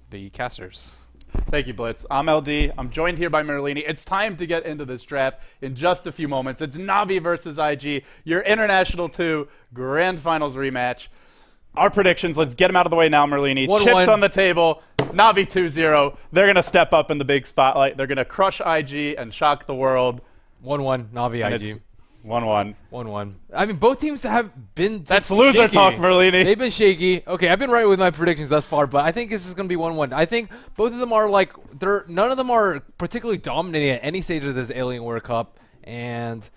the casters. Thank you, Blitz. I'm LD. I'm joined here by Merlini. It's time to get into this draft in just a few moments. It's Navi versus IG, your International 2 Grand Finals rematch. Our predictions, let's get them out of the way now, Merlini. Chips on the table, Navi 2-0. They're going to step up in the big spotlight. They're going to crush IG and shock the world. 1-1, Navi IG. 1-1. 1-1. I mean, both teams have been just That's loser shaky. talk, Merlini. They've been shaky. Okay, I've been right with my predictions thus far, but I think this is going to be 1-1. I think both of them are like, none of them are particularly dominating at any stage of this Alienware Cup, and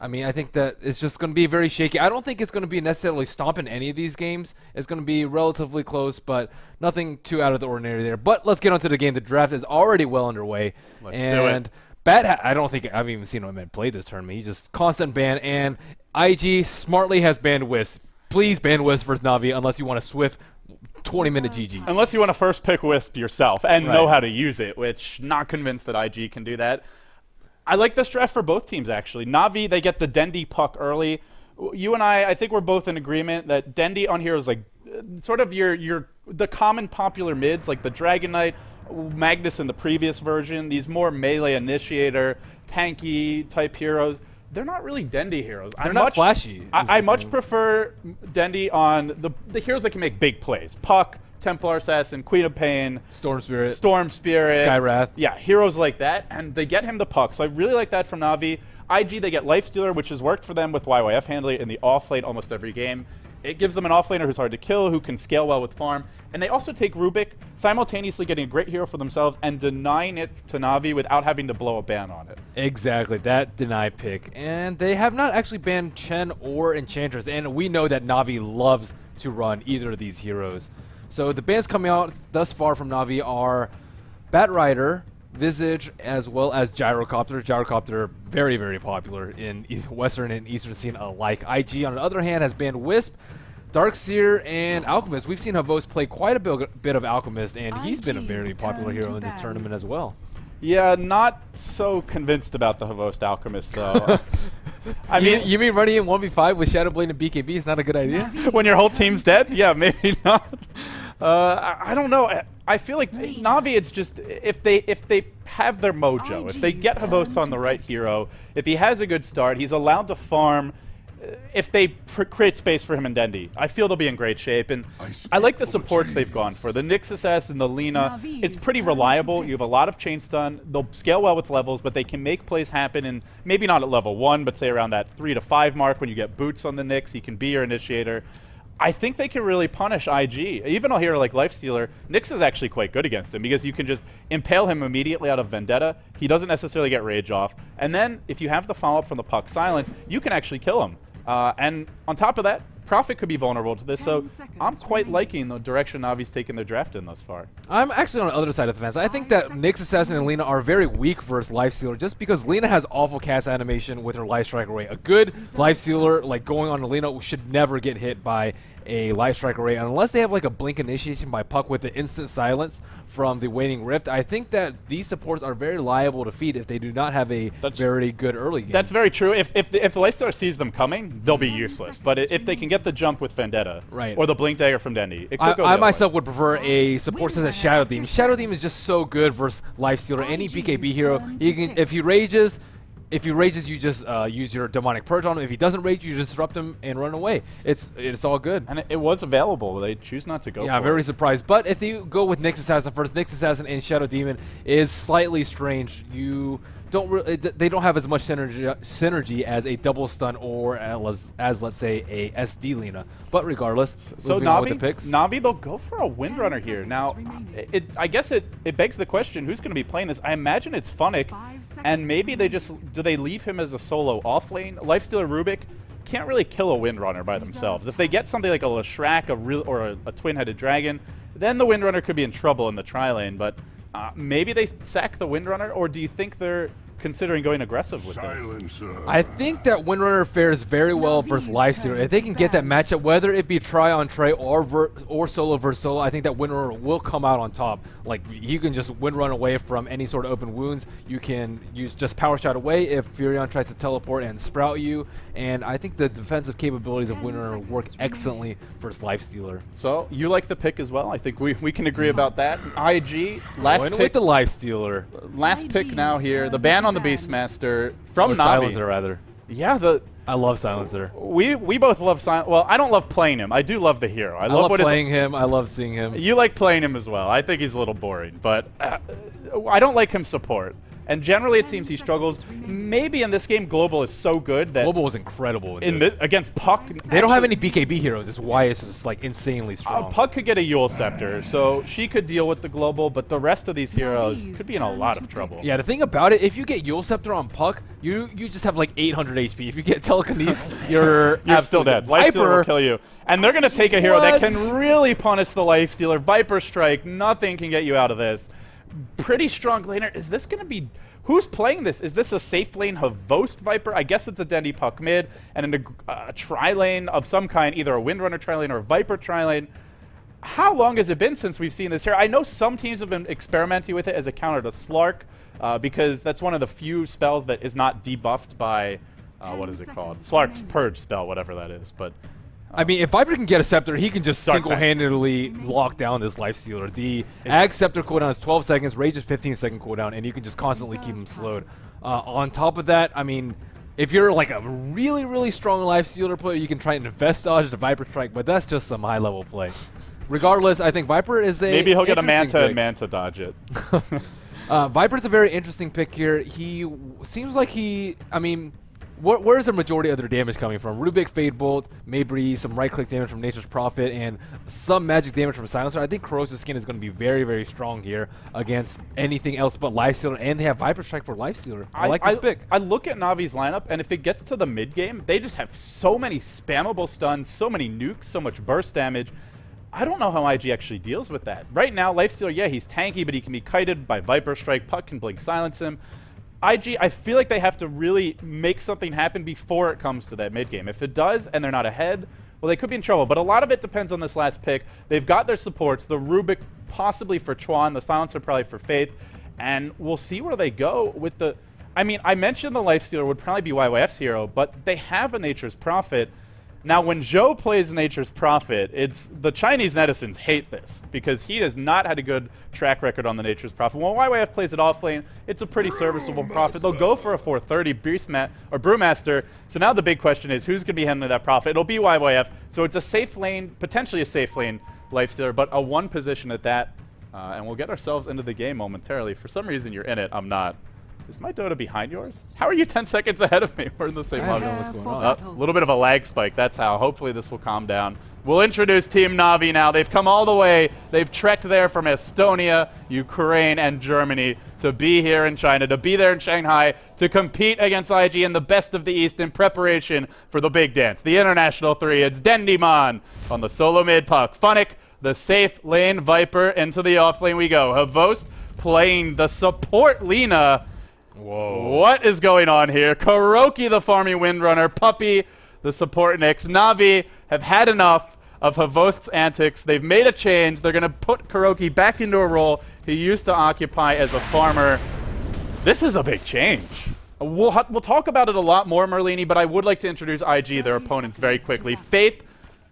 I mean, I think that it's just going to be very shaky. I don't think it's going to be necessarily stomping any of these games. It's going to be relatively close, but nothing too out of the ordinary there. But let's get on to the game. The draft is already well underway. Let's do it. Bat, I don't think I've even seen him play this tournament. He's just constant ban, and IG smartly has banned Wisp. Please ban Wisp versus Navi unless you want a swift 20-minute GG. Unless you want to first pick Wisp yourself and know how to use it, which not convinced that IG can do that. I like this draft for both teams, actually. Navi, they get the Dendi puck early. You and I think we're both in agreement that Dendi on here is like sort of the common popular mids, like the Dragon Knight, Magnus in the previous version, these more melee initiator, tanky type heroes. They're not really Dendi heroes. They're not flashy. I much prefer Dendi on the heroes that can make big plays. Puck, Templar Assassin, Queen of Pain, Storm Spirit, Skywrath. Yeah, heroes like that, and they get him the puck. So I really like that from Navi. IG, they get Lifestealer, which has worked for them with YYF handling in the offlane almost every game. It gives them an offlaner who's hard to kill, who can scale well with farm. And they also take Rubik, simultaneously getting a great hero for themselves and denying it to Navi without having to blow a ban on it. Exactly, that deny pick. And they have not actually banned Chen or Enchantress, and we know that Navi loves to run either of these heroes. So the bans coming out thus far from Navi are Batrider, Visage, as well as Gyrocopter. Gyrocopter, very, very popular in Western and Eastern scene alike. IG, on the other hand, has banned Wisp, Darkseer, and Alchemist. We've seen Havos play quite a bit of Alchemist, and he's been a very popular hero in this tournament as well. Yeah, not so convinced about the Havos Alchemist, though. I mean, you mean running in 1v5 with Shadowblade and BKB is not a good idea? When your whole team's dead? Yeah, maybe not. I don't know. I feel like Navi, it's just if they have their mojo, if they get Havos on the right hero, if he has a good start, he's allowed to farm. If they create space for him and Dendi, I feel they'll be in great shape. And I like the supports they've gone for. The Nixus and the Lina, it's pretty reliable. You have a lot of chain stun. They'll scale well with levels, but they can make plays happen. And maybe not at level 1, but say around that 3 to 5 mark when you get boots on the Nix, he can be your initiator. I think they can really punish IG. Even a hero like Lifestealer, Nyx is actually quite good against him because you can just impale him immediately out of Vendetta. He doesn't necessarily get Rage off. And then if you have the follow-up from the Puck Silence, you can actually kill him. And on top of that, Prophet could be vulnerable to this, so I'm quite liking the direction Navi's taken their draft in thus far. I'm actually on the other side of the fence. I think that Nyx Assassin and Lina are very weak versus Lifestealer just because Lina has awful cast animation with her Life Strike Array. A good Lifestealer, like going on to Lina, should never get hit by a Life Strike Array unless they have like a Blink Initiation by Puck with the instant silence from the Waning Rift. I think that these supports are very liable to feed if they do not have a very good early game. That's very true. If the Lifestealer sees them coming, they'll be useless. But if they can get the jump with Vendetta or the Blink Dagger from Dendi, it could go I myself would prefer a support such as Shadow Demon. Shadow Demon is just so good versus Lifestealer. Any BKB hero, you can, if he rages, you just use your Demonic Purge on him. If he doesn't rage, you just disrupt him and run away. It's all good. And it was available. They choose not to go for it. Yeah, I'm very surprised. But if you go with Nyx Assassin first, Nyx Assassin and Shadow Demon is slightly strange. You don't they don't have as much synergy as a double stun or as let's say a SD Lina. But regardless, so Navi, they'll go for a Windrunner here. Now, I guess it begs the question: who's going to be playing this? I imagine it's Funnick, and maybe do they leave him as a solo offlane? Lifestealer Rubik can't really kill a Windrunner by themselves. If they get something like a Leshrac, or a twin-headed dragon, then the Windrunner could be in trouble in the tri-lane. But maybe they sack the Windrunner, or do you think they're considering going aggressive with this? I think that Windrunner fares very well versus Lifestealer. If they can get that matchup, whether it be try on tray or solo versus solo, I think that Windrunner will come out on top. Like, you can just Windrun away from any sort of open wounds. You can use just Power Shot away if Furion tries to teleport and sprout you. And I think the defensive capabilities of Windrunner work excellently versus Lifestealer. So, you like the pick as well. I think we can agree about that. IG, last Going pick. with the Lifestealer. Last pick now here. The ban on the Beastmaster from Navi. Silencer, rather. Yeah, I love Silencer. we both love Silencer. Well, I don't love playing him. I do love the hero. I love playing him. I love seeing him. You like playing him as well. I think he's a little boring, but I don't like him support. And generally, it seems he struggles. Maybe in this game, Global is so good that Global was incredible in this against Puck. They don't have any BKB heroes. It's why it's just like insanely strong. Puck could get a Yule Scepter, so she could deal with the Global, but the rest of these heroes could be in a lot of trouble. Yeah, the thing about it, if you get Yule Scepter on Puck, you just have like 800 HP. If you get Telekinesis, you're still dead. Lifestealer will kill you. And they're going to take a hero that can really punish the Lifestealer. Viper Strike, nothing can get you out of this. Pretty strong laner. Is this going to be... Who's playing this? Is this a safe lane Havost Viper? I guess it's a Dendy Puck mid, and in a tri-lane of some kind, either a Windrunner tri-lane or a Viper tri-lane. How long has it been since we've seen this here? I know some teams have been experimenting with it as a counter to Slark, because that's one of the few spells that is not debuffed by, what is it called? Slark's Purge spell, whatever that is. But I mean, if Viper can get a Scepter, he can just single-handedly lock down this Lifestealer. The Ag Scepter cooldown is 12 seconds, Rage is 15-second cooldown, and you can just constantly keep him slowed. On top of that, I mean, if you're like a really, really strong Lifestealer player, you can try and Invest Dodge the Viper Strike, but that's just some high-level play. Regardless, I think Viper is a maybe he'll get a Manta pick. and Manta dodge it. Viper's a very interesting pick here. He seems like I mean... Where's the majority of their damage coming from? Rubik, Fade Bolt, maybe some right-click damage from Nature's Prophet, and some magic damage from Silencer. I think Corrosive Skin is going to be very, very strong here against anything else but Lifestealer, and they have Viper Strike for Lifestealer. I like this pick. I look at Navi's lineup, and if it gets to the mid-game, they just have so many spammable stuns, so many nukes, so much burst damage. I don't know how IG actually deals with that. Right now, Lifestealer, yeah, he's tanky, but he can be kited by Viper Strike. Puck can blink silence him. IG, I feel like they have to really make something happen before it comes to that mid-game. If it does and they're not ahead, well, they could be in trouble. But a lot of it depends on this last pick. They've got their supports, the Rubik possibly for Chuan, the Silencer probably for Faith, and we'll see where they go with the... I mean, I mentioned the Lifestealer would probably be YYF's hero, but they have a Nature's Prophet. Now, when Zhou plays Nature's Prophet, the Chinese netizens hate this because he has not had a good track record on the Nature's Prophet. When YYF plays it off lane, it's a pretty serviceable Prophet. They'll go for a 430 Brewmaster. So now the big question is, who's going to be handling that Prophet? It'll be YYF. So it's a safe lane, potentially a safe lane Lifestealer, but a one position at that. And we'll get ourselves into the game momentarily. For some reason, you're in it. I'm not. Is my Dota behind yours? How are you 10 seconds ahead of me? We're in the same lobby. I don't know what's going on. A little bit of a lag spike. That's how. Hopefully this will calm down. We'll introduce Team Navi now. They've come all the way. They've trekked there from Estonia, Ukraine, and Germany to be here in China, to be there in Shanghai, to compete against IG in the best of the East in preparation for the big dance. The International 3. It's Dendyman on the solo mid Puck. Funnick, the safe lane Viper. Into the off lane we go. Havost playing the support Lina. Whoa. What is going on here? Kuroki, the farmy Windrunner. Puppy, the support Nyx. Navi have had enough of Havost's antics. They've made a change. They're going to put Kuroki back into a role he used to occupy as a farmer. This is a big change. We'll talk about it a lot more, Merlini, but I would like to introduce IG, their opponents, very quickly. Faith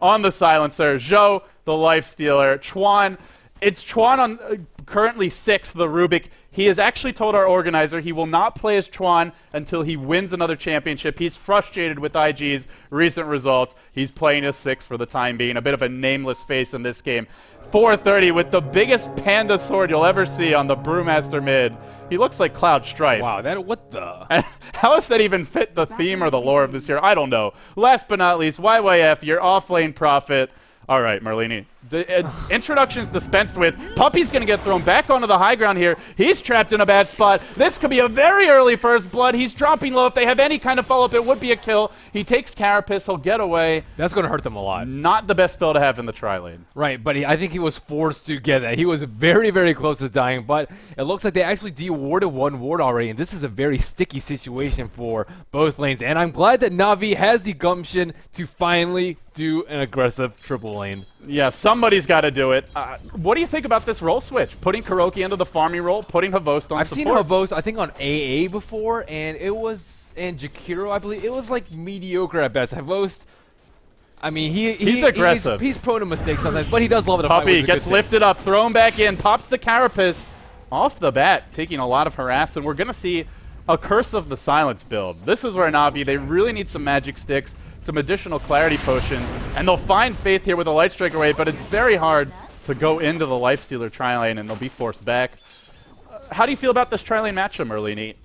on the Silencer. Zhou, the Lifestealer. Chuan. It's Chuan on currently 6th, the Rubik. He has actually told our organizer he will not play as Chuan until he wins another championship. He's frustrated with IG's recent results. He's playing as 6 for the time being. A bit of a nameless face in this game. 430 with the biggest panda sword you'll ever see on the Brewmaster mid. He looks like Cloud Strife. Wow, what the? How does that even fit the theme or the lore of this year? I don't know. Last but not least, YYF, your off-lane Prophet. All right, Merlini, The introduction's dispensed with. Puppy's going to get thrown back onto the high ground here. He's trapped in a bad spot. This could be a very early first blood. He's dropping low. If they have any kind of follow-up, it would be a kill. He takes Carapace. He'll get away. That's going to hurt them a lot. Not the best spell to have in the tri-lane. Right, but I think he was forced to get that. He was very, very close to dying, but it looks like they actually de-warded one ward already, and this is a very sticky situation for both lanes. And I'm glad that Navi has the gumption to finally do an aggressive triple lane. Yeah, somebody's got to do it. What do you think about this role switch? Putting Kuroki into the farming role, putting Havost on I've support. seen Havost, I think, on AA before, and it was, and Jakiro, I believe, it was like mediocre at best. Havost, I mean, he's aggressive. He's prone to mistakes sometimes, but he does love it. Puppy gets lifted up, thrown back in, pops the Carapace off the bat, taking a lot of harass, and we're going to see a Curse of the Silence build. This is where Navi, they really need some magic sticks, some additional clarity potions, and they'll find Faith here with a Light Strike away, but it's very hard to go into the Lifestealer tri-lane, and they'll be forced back. How do you feel about this tri-lane matchup, Merlini?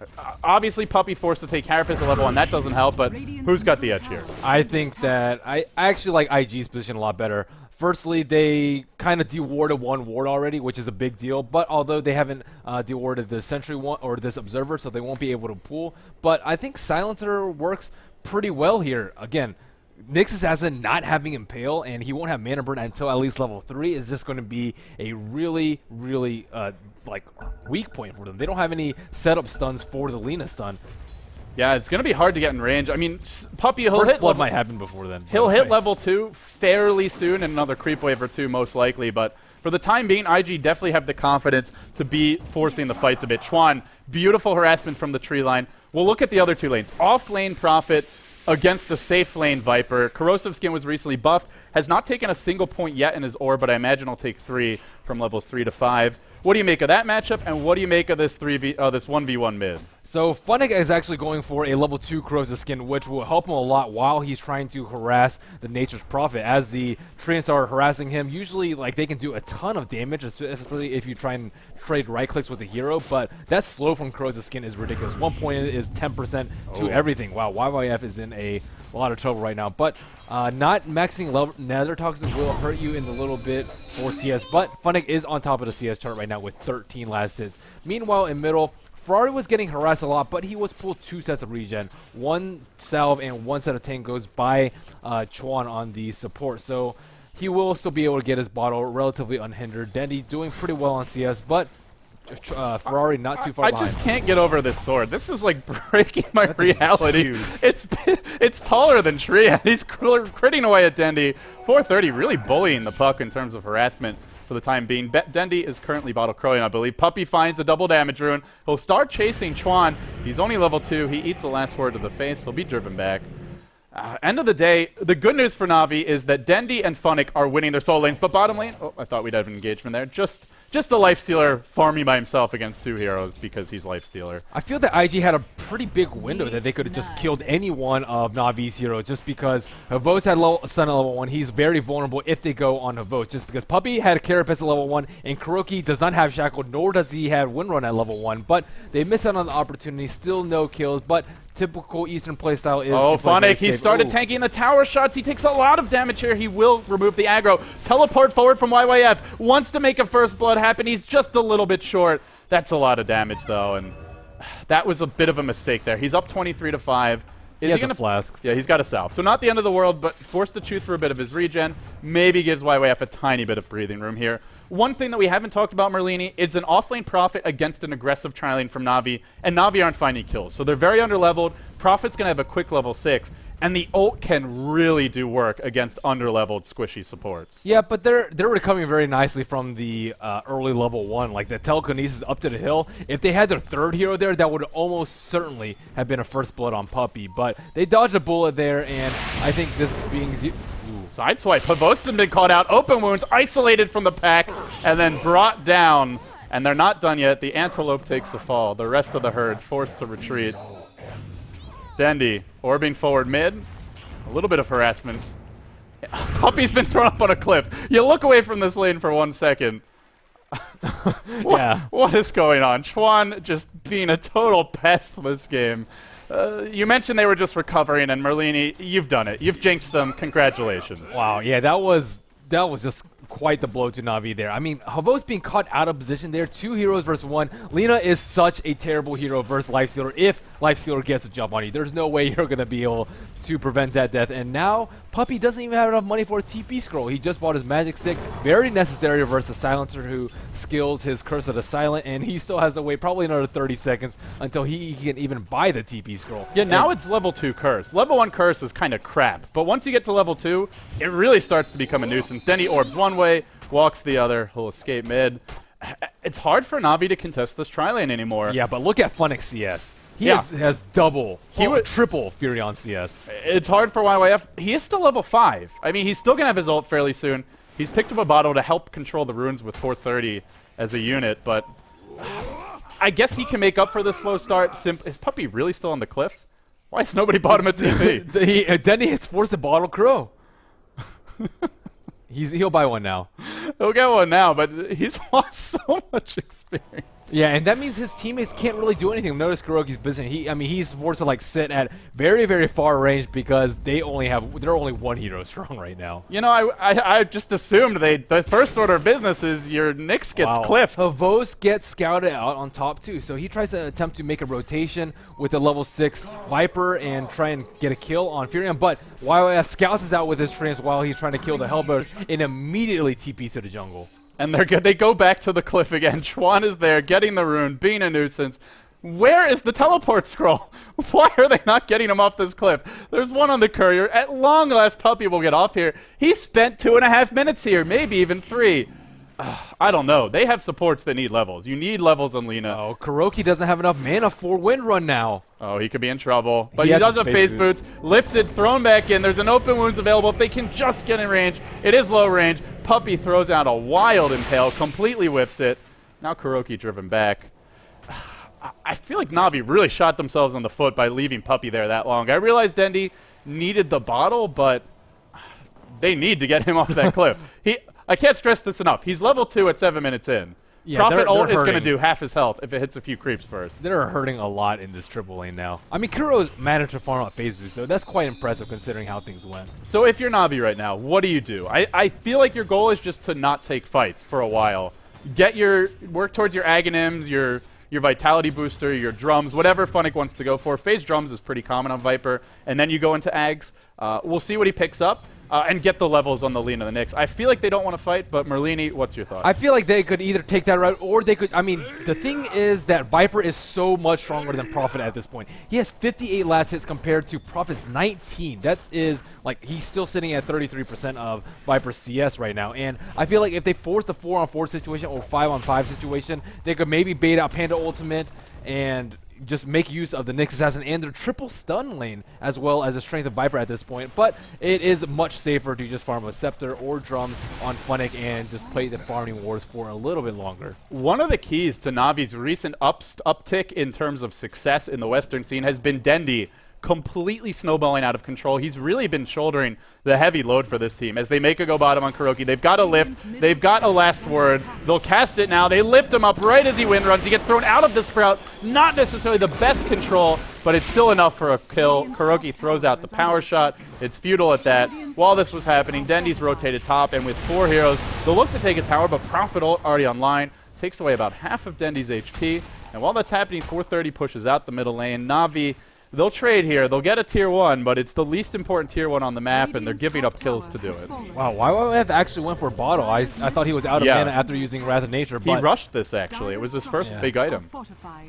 Obviously, Puppy forced to take Carapace at level 1, that doesn't help, but who's got the edge here? I think that I actually like IG's position a lot better. Firstly, they kind of de-warded one ward already, which is a big deal, but although they haven't de-warded the Sentry one or this Observer, so they won't be able to pull, but I think Silencer works pretty well here. Again, Nix's Assassin not having Impale, and he won't have Mana Burn until at least level 3 is just going to be a really, really like weak point for them. They don't have any setup stuns for the Lina stun. Yeah, it's going to be hard to get in range. I mean, Puppy, he'll First hit blood might happen before then. He'll hit level 2 fairly soon, and another creep wave or 2 most likely, but for the time being, IG definitely have the confidence to be forcing the fights a bit. Chuan, beautiful harassment from the tree line. We'll look at the other two lanes. Off-lane Prophet against the safe lane Viper. Corrosive Skin was recently buffed. Has not taken a single point yet in his orb, but I imagine he'll take 3 from levels 3 to 5. What do you make of that matchup, and what do you make of this this 1v1 mid? So Funnick is actually going for a level 2 Corrosive Skin, which will help him a lot while he's trying to harass the Nature's Prophet. As the Treants are harassing him, usually like they can do a ton of damage, especially if you try and trade right clicks with the hero, but that slow from Corrosive Skin is ridiculous. 1 point is 10% to everything. Wow, YYF is in a lot of trouble right now, but not maxing Nether Toxins will hurt you in a little bit for CS, but Funnick is on top of the CS chart right now with 13 last hits. Meanwhile, in middle, Ferrari was getting harassed a lot, but he was pulled 2 sets of regen. 1 salve and 1 set of tank goes by Chuan on the support, so he will still be able to get his bottle relatively unhindered. Dendy doing pretty well on CS, but Ferrari not too far behind. I just can't get over this sword. This is like breaking my reality. It's taller than Tree. He's critting away at Dendy. 430 really bullying the puck in terms of harassment for the time being. Dendy is currently bottle crowing, I believe. Puppy finds a double damage rune. He'll start chasing Chuan. He's only level 2. He eats the last word to the face. He'll be driven back. End of the day, the good news for Navi is that Dendy and Funnick are winning their soul lanes, but bottom lane, oh, I thought we'd have an engagement there. Just a Lifestealer farming by himself against 2 heroes because he's Lifestealer. I feel that IG had a pretty big window that they could have just killed any one of Navi's heroes just because Havost had Sun at level 1. He's very vulnerable if they go on Havost just because Puppy had a Carapace at level 1 and Kuroki does not have Shackle, nor does he have Windrun at level 1. But they missed out on the opportunity. Still no kills, but typical Eastern playstyle is... Oh, Funnick, he started tanking the tower shots. He takes a lot of damage here. He will remove the aggro. Teleport forward from YYF. Wants to make a first blood happen. He's just a little bit short. That's a lot of damage, though, and that was a bit of a mistake there. He's up 23 to 5. He has a flask. Yeah, he's got a salve. So not the end of the world, but forced to chew through a bit of his regen. Maybe gives YYF a tiny bit of breathing room here. One thing that we haven't talked about, Merlini, it's an offlane Prophet against an aggressive tri-lane from Navi, and Navi aren't finding kills. So they're very underleveled. Prophet's going to have a quick level 6, and the ult can really do work against underleveled squishy supports. Yeah, but they're recovering very nicely from the early level 1. Like the telekinesis up to the hill. If they had their 3rd hero there, that would almost certainly have been a first blood on Puppy. But they dodged a bullet there, and I think this being... Sideswipe. Havost has been caught out. Open wounds, isolated from the pack, and then brought down. And they're not done yet. The antelope takes a fall. The rest of the herd forced to retreat. Dendy, orbing forward mid. A little bit of harassment. Puppy's been thrown up on a cliff. You look away from this lane for 1 second. What is going on? Chuan just being a total pest this game. You mentioned they were just recovering, and Merlini, you've done it. You've jinxed them. Congratulations. Wow, yeah, that was just quite the blow to Navi there. I mean, Havos being caught out of position there. 2 heroes versus 1. Lina is such a terrible hero versus Lifestealer. If Lifestealer gets a jump on you, there's no way you're going to be able to prevent that death. And now, Puppey doesn't even have enough money for a TP scroll. He just bought his magic stick. Very necessary versus Silencer, who skills his Curse of the Silent, and he still has to wait probably another 30 seconds until he can even buy the TP scroll. Yeah, now it's level 2 Curse. Level 1 Curse is kind of crap, but once you get to level 2, it really starts to become a nuisance. Dendy orbs one way, walks the other, he'll escape mid. It's hard for Navi to contest this tri-lane anymore. Yeah, but look at Funix CS. He has double, triple Fury on CS. It's hard for YYF. He is still level 5. I mean, he's still going to have his ult fairly soon. He's picked up a bottle to help control the runes with 430 as a unit, but I guess he can make up for the slow start. Is Puppey really still on the cliff? Why has nobody bought him a TP? Dendy has forced a bottle crow. He'll buy one now. He'll get one now, but he's lost so much experience. Yeah, and that means his teammates can't really do anything. Notice Kuroki's busy. I mean, he's forced to like sit at very, very far range because they're only 1 hero strong right now. You know, I just assumed the first order of business is your Nyx gets cliffed. Havos gets scouted out on top too, so he tries to attempt to make a rotation with a level 6 Viper and try and get a kill on Furion, but YYF scouts is out with his trance while he's trying to kill the Hellbearers and immediately TPs to the jungle. And they go back to the cliff again. Chuan is there, getting the rune, being a nuisance. Where is the teleport scroll? Why are they not getting him off this cliff? There's one on the courier. At long last, Puppey will get off here. He spent 2.5 minutes here, maybe even 3. I don't know. They have supports that need levels. You need levels on Lina. Oh, Kuroki doesn't have enough mana for Wind Run now. Oh, he could be in trouble. But he does have phase boots. Lifted, thrown back in. There's an open wounds available. If they can just get in range. It is low range. Puppey throws out a wild impale, completely whiffs it. Now Kuroki driven back. I feel like Navi really shot themselves in the foot by leaving Puppey there that long. I realized Dendy needed the bottle, but they need to get him off that cliff. I can't stress this enough. He's level 2 at 7 minutes in. Yeah, Prophet ult is going to do half his health if it hits a few creeps first. They're hurting a lot in this triple lane now. I mean, Kuro's managed to farm out phase boost, so that's quite impressive considering how things went. So if you're Navi right now, what do? I feel like your goal is just to not take fights for a while. Work towards your Aghanims, your Vitality Booster, your Drums, whatever Funnick wants to go for. Phase Drums is pretty common on Viper, and then you go into Ags. We'll see what he picks up. And get the levels on the Lina and the Nyx. I feel like they don't want to fight, but Merlini, what's your thought? I feel like they could either take that route, or they could... I mean, the thing is that Viper is so much stronger than Prophet at this point. He has 58 last hits compared to Prophet's 19. That is, like, he's still sitting at 33% of Viper's CS right now. And I feel like if they force the 4-on-4 situation or 5-on-5 situation, they could maybe bait out Panda Ultimate and just make use of the Nyx Assassin and their triple stun lane, as well as the strength of Viper at this point. But it is much safer to just farm a Scepter or Drums on Funnick and just play the farming wars for a little bit longer. One of the keys to Navi's recent uptick in terms of success in the Western scene has been Dendy completely snowballing out of control. He's really been shouldering the heavy load for this team as they make a go bottom on Kuroki. They've got a lift. They've got a last word. They'll cast it now. They lift him up right as he wind runs. He gets thrown out of the Sprout. Not necessarily the best control, but it's still enough for a kill. Kuroki throws out the power shot. It's futile at that. While this was happening, Dendy's rotated top, and with 4 heroes, they'll look to take a tower, but Prophet ult already online. Takes away about half of Dendy's HP. And while that's happening, 430 pushes out the middle lane. Navi, they'll trade here. They'll get a tier 1, but it's the least important tier 1 on the map, and they're giving up kills to do it. Wow, YYF actually went for a bottle. I thought he was out of mana after using Wrath of Nature. He rushed this, actually. It was his first big item.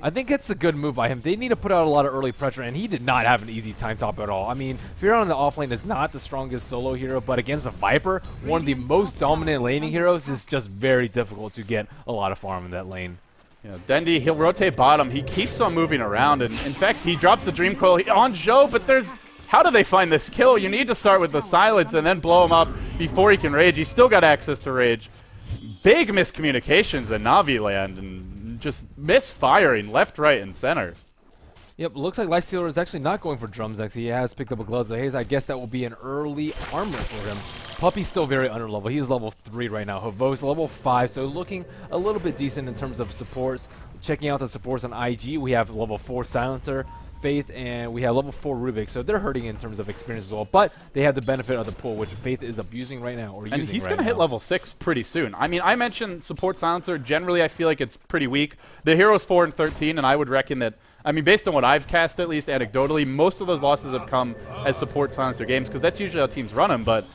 I think it's a good move by him. They need to put out a lot of early pressure, and he did not have an easy time top at all. I mean, Furion on the offlane is not the strongest solo hero, but against a Viper, one of the most dominant laning heroes, is just very difficult to get a lot of farm in that lane. You know, Dendy, he'll rotate bottom. He keeps on moving around, and in fact, he drops the Dream Coil on Joe, but how do they find this kill? You need to start with the silence and then blow him up before he can rage. He's still got access to rage. Big miscommunications in Navi land, and just misfiring left, right, and center. Yep, looks like Lifestealer is actually not going for Drums next. He has picked up a Gloves of Haze. I guess that will be an early armor for him. Puppey's still very under level. He's level 3 right now. Havos level 5, so looking a little bit decent in terms of supports. Checking out the supports on IG, we have level 4 Silencer, Faith, and we have level 4 Rubik, so they're hurting in terms of experience as well. But they have the benefit of the pool, which Faith is abusing right now, or using right now. And he's going to hit level 6 pretty soon. I mean, I mentioned support silencer. Generally, I feel like it's pretty weak. The hero's 4 and 13, and I would reckon that, I mean, based on what I've cast, at least anecdotally, most of those losses have come as support silencer games, because that's usually how teams run them. But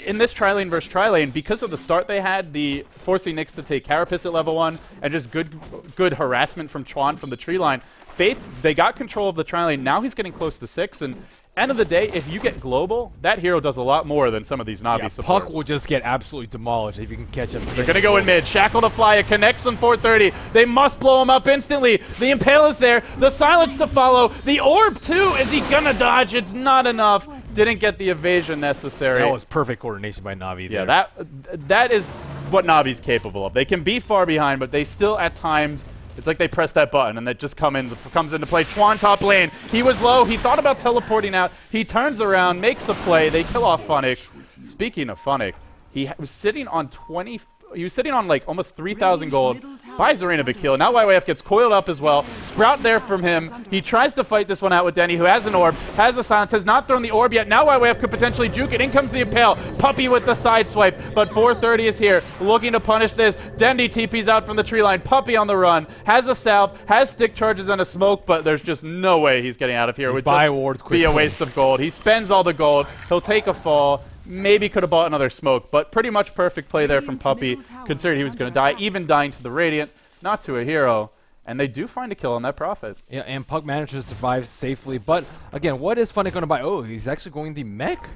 in this tri-lane versus tri-lane, because of the start they had, the forcing Nyx to take Carapace at level 1, and just good harassment from Chuan from the tree line, Faith, they got control of the tri-lane. Now he's getting close to 6, and end of the day, if you get global, that hero does a lot more than some of these Navi supports. Puck will just get absolutely demolished if you can catch him. They're going to go in mid. Shackle to fly. It connects on 430. They must blow him up instantly. The Impale is there. The silence to follow. The orb, too. Is he going to dodge? It's not enough. Didn't get the evasion necessary. That was perfect coordination by Navi there. Yeah, that is what Navi's capable of. They can be far behind, but they still, at times, it's like they press that button and that just comes into play. Chuan top lane. He was low. He thought about teleporting out. He turns around, makes a play. They kill off Funnick. Speaking of Funnick, he was sitting on 20. He was sitting on like almost 3,000 gold. Buys Arena a kill. Now YYF gets coiled up as well. Sprout there from him. He tries to fight this one out with Denny, who has an orb, has the silence, has not thrown the orb yet. Now YYF could potentially juke it. In comes the Impale. Puppy with the side swipe, but 430 is here, looking to punish this. Dendy TP's out from the tree line. Puppy on the run. Has a salve, has stick charges and a smoke, but there's just no way he's getting out of here. It would just be a waste of gold. He spends all the gold. He'll take a fall. Maybe could have bought another smoke, but pretty much perfect play there from Puppy, considering he was going to die, even dying to the Radiant, not to a hero. And they do find a kill on that Prophet. Yeah, and Puck manages to survive safely. But, again, what is Funnick going to buy? Oh, he's actually going the mech?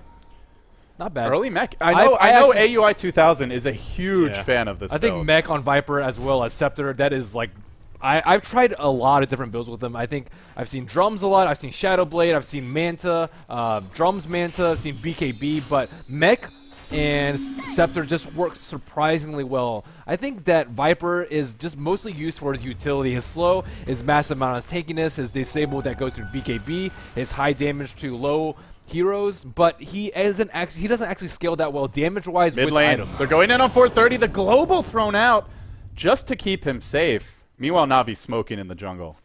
Not bad. Early mech. I know AUI 2000 is a huge fan of this build. I think mech on Viper as well as Scepter, that is like... I've tried a lot of different builds with them. I think I've seen Drums a lot. I've seen Shadowblade. I've seen Manta, Drums Manta. I've seen BKB. But Mech and Scepter just works surprisingly well. I think that Viper is just mostly used for his utility. His slow, his massive amount of tankiness, his disable that goes through BKB, his high damage to low heroes, but he doesn't actually scale that well damage-wise with items. They're going in on 430. The global thrown out just to keep him safe. Meanwhile, Navi's smoking in the jungle.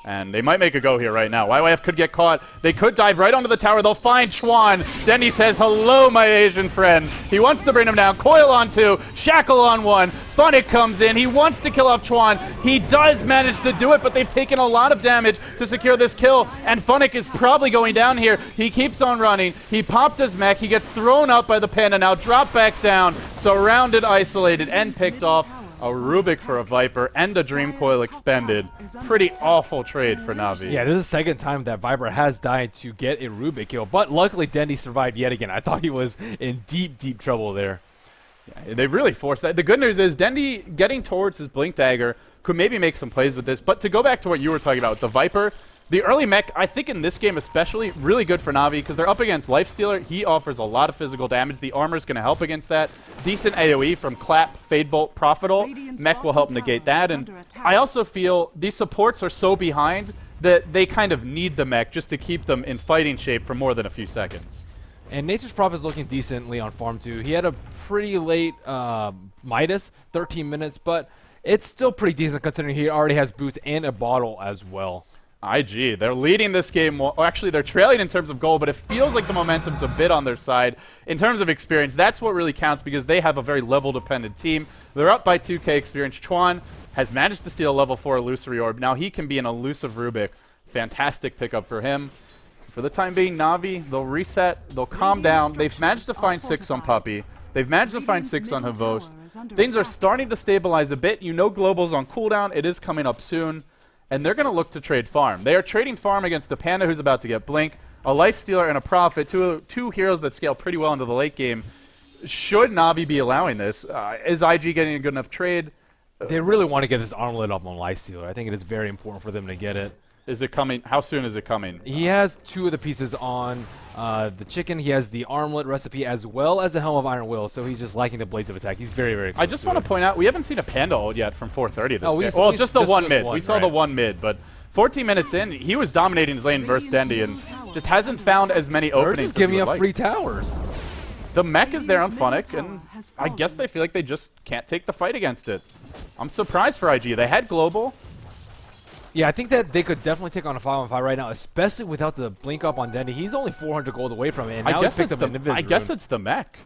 And they might make a go here right now. YYF could get caught. They could dive right onto the tower. They'll find Chuan. Denny says, hello, my Asian friend. He wants to bring him down. Coil on 2. Shackle on 1. Funnick comes in. He wants to kill off Chuan. He does manage to do it, but they've taken a lot of damage to secure this kill. And Funnick is probably going down here. He keeps on running. He popped his mech. He gets thrown up by the panda now. Dropped back down. Surrounded, isolated, and picked off. A Rubik for a Viper and a Dream Coil expended. Pretty awful trade for Navi. Yeah, this is the second time that Viper has died to get a Rubik kill, but luckily Dendy survived yet again. I thought he was in deep, deep trouble there. Yeah, they really forced that. The good news is Dendy getting towards his Blink Dagger could maybe make some plays with this, but to go back to what you were talking about with the Viper, the early mech, I think in this game especially, really good for Navi because they're up against Lifestealer. He offers a lot of physical damage. The armor's going to help against that. Decent AoE from Clap, Fade Bolt, Profitable. Mech will help negate that. And I also feel these supports are so behind that they kind of need the mech just to keep them in fighting shape for more than a few seconds. And Nature's Prophet is looking decently on farm too. He had a pretty late Midas, 13 minutes, but it's still pretty decent considering he already has boots and a bottle as well. IG, they're leading this game. Or actually, they're trailing in terms of goal, but it feels like the momentum's a bit on their side. In terms of experience, that's what really counts because they have a very level-dependent team. They're up by 2k experience. Chuan has managed to steal a level 4 Illusory Orb. Now he can be an elusive Rubik. Fantastic pickup for him. For the time being, Navi, they'll reset, they'll calm down. They've managed to find 6 on Puppy. They've managed to find 6 on Havost. Things are starting to stabilize a bit. You know Global's on cooldown. It is coming up soon. And they're going to look to trade farm. They are trading farm against a Panda who's about to get Blink, a Lifestealer, and a Prophet, two heroes that scale pretty well into the late game. Should Navi be allowing this? Is IG getting a good enough trade? They really want to get this armlet up on Lifestealer. I think it is very important for them to get it. Is it coming? How soon is it coming? He has 2 of the pieces on the chicken. He has the armlet recipe as well as the Helm of Iron Will, so he's just liking the Blades of Attack. He's very, very close. I just want to point out, we haven't seen a Panda ult yet from 430 this game. Well, just the one mid. We saw the one mid, but 14 minutes in, he was dominating his lane versus Dendy and just hasn't found as many openings. They're just giving up free towers. The mech is there on Funnick, and I guess they feel like they just can't take the fight against it. I'm surprised for IG. They had Global. Yeah, I think that they could definitely take on a 5-on-5 right now, especially without the blink up on Dendy. He's only 400 gold away from it, and now he's picked up an invis I guess it's the mech.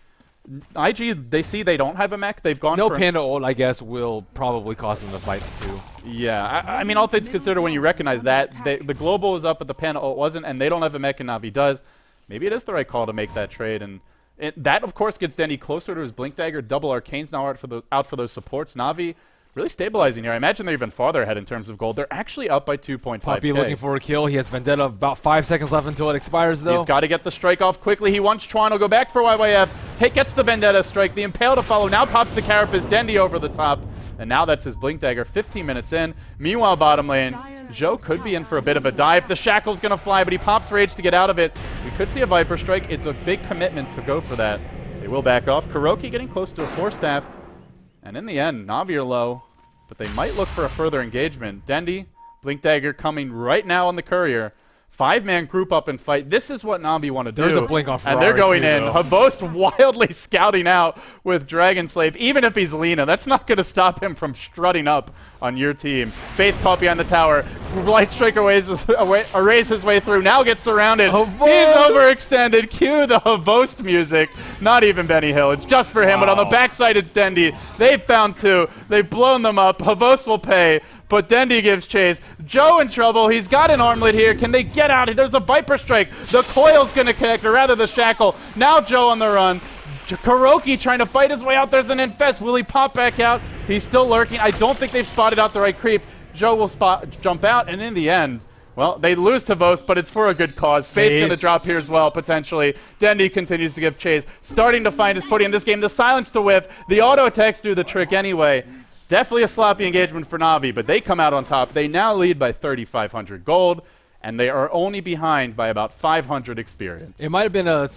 IG, they see they don't have a mech. They've gone no for Panda ult, I guess, will probably cost them the fight too. Yeah, I mean, all things considered, when you recognize that, the global was up, but the Panda ult wasn't, and they don't have a mech, and Navi does. Maybe it is the right call to make that trade, and that, of course, gets Dendy closer to his Blink Dagger. Double Arcane's now out for those supports. Navi really stabilizing here. I imagine they're even farther ahead in terms of gold. They're actually up by 2.5K. Puppy looking for a kill. He has Vendetta about 5 seconds left until it expires, though. He's got to get the strike off quickly. He wants Chuan to go back for YYF. Hit gets the Vendetta strike. The Impale to follow. Now pops the Carapace. Dendy over the top. And now that's his Blink Dagger 15 minutes in. Meanwhile, bottom lane, Zhou could be in for a bit of a dive. The Shackle's going to fly, but he pops Rage to get out of it. We could see a Viper strike. It's a big commitment to go for that. They will back off. Kuroki getting close to a 4-staff. And in the end, Navi are low, but they might look for a further engagement. Dendy, Blink Dagger coming right now on the Courier. 5-man group up and fight. This is what Navi want to do. There's a blink on Ferrari, and they're going too, in. Havost wildly scouting out with Dragon Slave. Even if he's Lina, that's not going to stop him from strutting up on your team. Faith Puppy on the tower. Light Striker arrays his way through. Now gets surrounded. Havost! He's overextended. Cue the Havost music. Not even Benny Hill. It's just for him. But on the backside, it's Dendy. They've found two. They've blown them up. Havost will pay. But Dendy gives chase. Zhou in trouble. He's got an armlet here. Can they get out? There's a Viper Strike. The coil's going to connect, or rather the Shackle. Now Zhou on the run. Kuroki trying to fight his way out. There's an Infest. Will he pop back out? He's still lurking. I don't think they've spotted out the right creep. Zhou will jump out, and in the end, well, they lose to Vost, but it's for a good cause. Faith going to drop here as well, potentially. Dendy continues to give chase. Starting to find his footing in this game. The silence to whiff. The auto attacks do the trick anyway. Definitely a sloppy engagement for Navi, but they come out on top. They now lead by 3,500 gold, and they are only behind by about 500 experience. It might have been a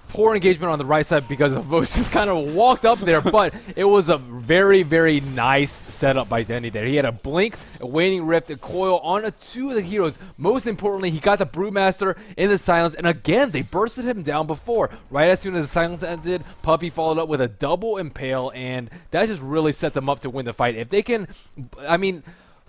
poor engagement on the right side because of Vost just kind of walked up there, but it was a very, very nice setup by Dendy there. He had a blink, a waning rift, a coil on two of the heroes. Most importantly, he got the Brewmaster in the silence, and again, they bursted him down before. Right as soon as the silence ended, Puppy followed up with a double Impale, and that just really set them up to win the fight. If they can, I mean,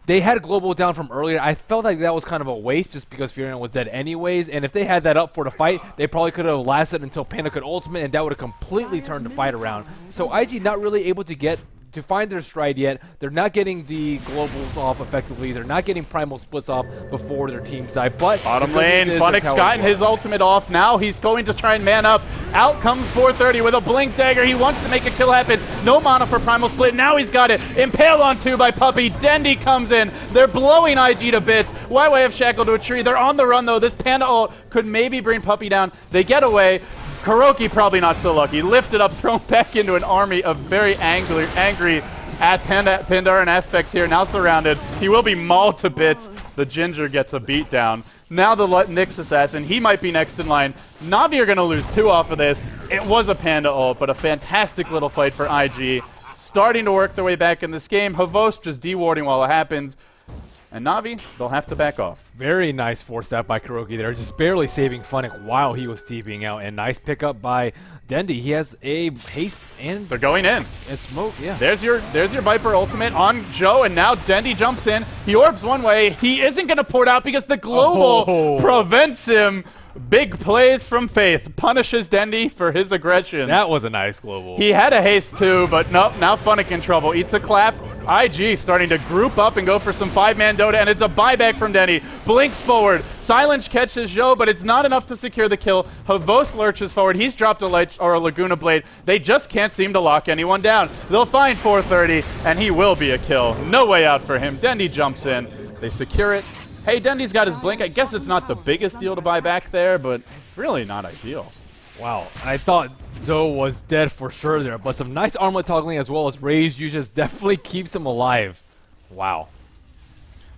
they had Global down from earlier. I felt like that was kind of a waste just because Furion was dead anyways. And if they had that up for the fight, they probably could have lasted until Panda could ultimate, and that would have completely turned the fight around. So IG not really able to find their stride yet. They're not getting the globals off effectively. They're not getting primal splits off before their team side. But bottom lane, Funix gotten his ultimate off. Now he's going to try and man up. Out comes 430 with a Blink Dagger. He wants to make a kill happen. No mana for primal split. Now he's got it. Impale on two by Puppy. Dendy comes in. They're blowing IG to bits. YYF shackled to a tree. They're on the run though. This Panda ult could maybe bring Puppy down. They get away. Kuroki probably not so lucky. Lifted up, thrown back into an army of very angry Pandaren aspects here. Now surrounded. He will be mauled to bits. The Ginger gets a beat down. Now the Nyx Assassin. He might be next in line. Navi are going to lose two off of this. It was a Panda ult, but a fantastic little fight for IG. Starting to work their way back in this game. Havost just dewarding while it happens. And Navi, they'll have to back off. Very nice force out by Kuroki there, just barely saving Funix while he was TPing out. And nice pickup by Dendy. He has a haste and they're going in. And smoke, yeah. There's your Viper ultimate on Zhou, and now Dendy jumps in. He orbs one way. He isn't going to port out because the global prevents him. Big plays from Faith. Punishes Dendy for his aggression. That was a nice global. He had a haste too, but nope, now Funix in trouble. Eats a clap. IG starting to group up and go for some 5-man Dota, and it's a buyback from Dendy. Blinks forward. Silence catches Zhou, but it's not enough to secure the kill. Havost lurches forward. He's dropped a Laguna Blade. They just can't seem to lock anyone down. They'll find 430, and he will be a kill. No way out for him. Dendy jumps in. They secure it. Hey, Dendy's got his blink. I guess it's not the biggest deal to buy back there, but it's really not ideal. Wow, I thought Zhou was dead for sure there, but some nice armlet toggling as well as Rage Usage definitely keeps him alive. Wow.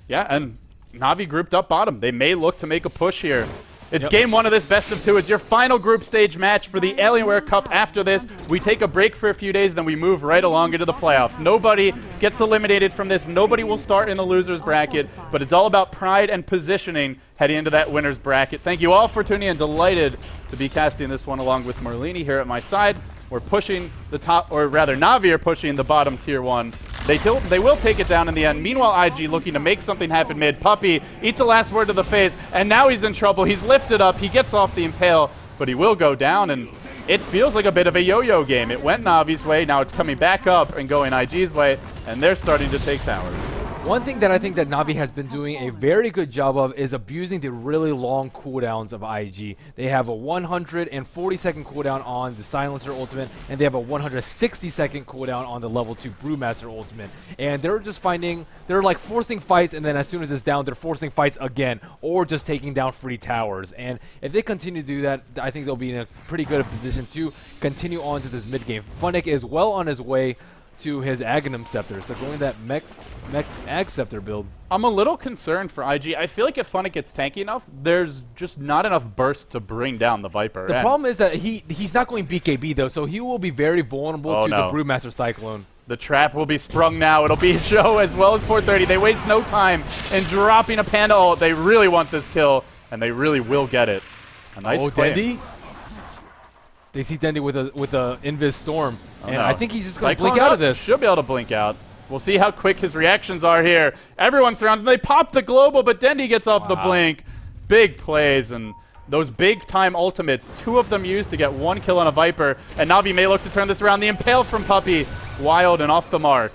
Yeah, and Navi grouped up bottom. They may look to make a push here. It's game one of this best of two. It's your final group stage match for the Alienware Cup. After this, we take a break for a few days, then we move right along into the playoffs. Nobody gets eliminated from this. Nobody will start in the loser's bracket, but it's all about pride and positioning heading into that winner's bracket. Thank you all for tuning in. Delighted to be casting this one along with Merlini here at my side. We're pushing the top, or rather Navi are pushing the bottom tier one They will take it down in the end. Meanwhile, IG looking to make something happen mid. Puppey eats a last word to the face, and now he's in trouble. He's lifted up. He gets off the impale, but he will go down, and it feels like a bit of a yo-yo game. It went Navi's way. Now it's coming back up and going IG's way, and they're starting to take towers. One thing that I think that Navi has been doing a very good job of is abusing the really long cooldowns of IG. They have a 140-second cooldown on the Silencer ultimate, and they have a 160-second cooldown on the level 2 Brewmaster ultimate. And they're just they're like forcing fights, and then as soon as it's down, they're forcing fights again, or just taking down free towers. And if they continue to do that, I think they'll be in a pretty good position to continue on to this mid game. Funnick is well on his way to his Aghanim Scepter, so going that Mech Ag Scepter build. I'm a little concerned for IG. I feel like if Funnick gets tanky enough, there's just not enough burst to bring down the Viper. The problem is that he's not going BKB though, so he will be very vulnerable to the Brewmaster Cyclone. The trap will be sprung now. It'll be Joe as well as 430. They waste no time in dropping a Panda ult. They really want this kill, and they really will get it. A nice claim. Dendi? They see Dendi with a Invis Storm, and I think he's just going to Cyclone blink out of this. Should be able to blink out. We'll see how quick his reactions are here. Everyone surrounds him. They pop the global, but Dendi gets off the blink. Big plays, and those big-time ultimates, 2 of them used to get 1 kill on a Viper, and Navi may look to turn this around. The impale from Puppey, wild and off the mark.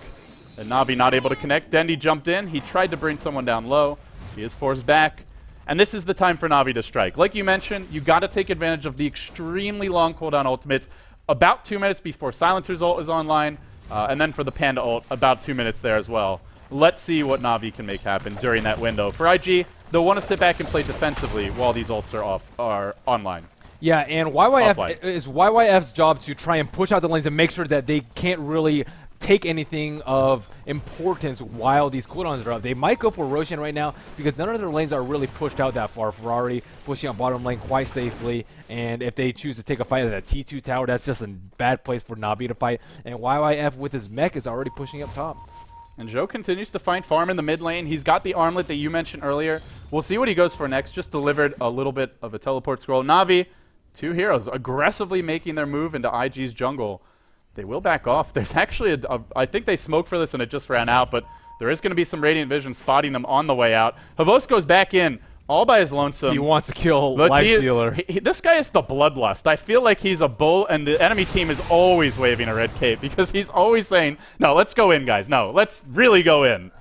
And Navi not able to connect. Dendi jumped in. He tried to bring someone down low. He is forced back. And this is the time for Navi to strike. Like you mentioned, you got to take advantage of the extremely long cooldown ultimates. About 2 minutes before Silencer's ult is online, and then for the Panda ult, about 2 minutes there as well. Let's see what Navi can make happen during that window. For IG, they'll want to sit back and play defensively while these ults are online. Yeah, and YYF is YYF's job to try and push out the lanes and make sure that they can't really take anything of importance while these cooldowns are up. They might go for Roshan right now because none of their lanes are really pushed out that far. Ferrari pushing out bottom lane quite safely, and if they choose to take a fight at that T2 tower, that's just a bad place for Navi to fight. And YYF with his mech is already pushing up top. And Joe continues to find farm in the mid lane. He's got the armlet that you mentioned earlier. We'll see what he goes for next. Just delivered a little bit of a teleport scroll. Navi, 2 heroes, aggressively making their move into IG's jungle. They will back off. There's actually I think they smoked for this and it just ran out, but there is going to be some Radiant Vision spotting them on the way out. Havos goes back in all by his lonesome. He wants to kill Lifestealer. This guy is the Bloodlust. I feel like he's a bull, and the enemy team is always waving a red cape because he's always saying, no, let's go in, guys. No, let's really go in.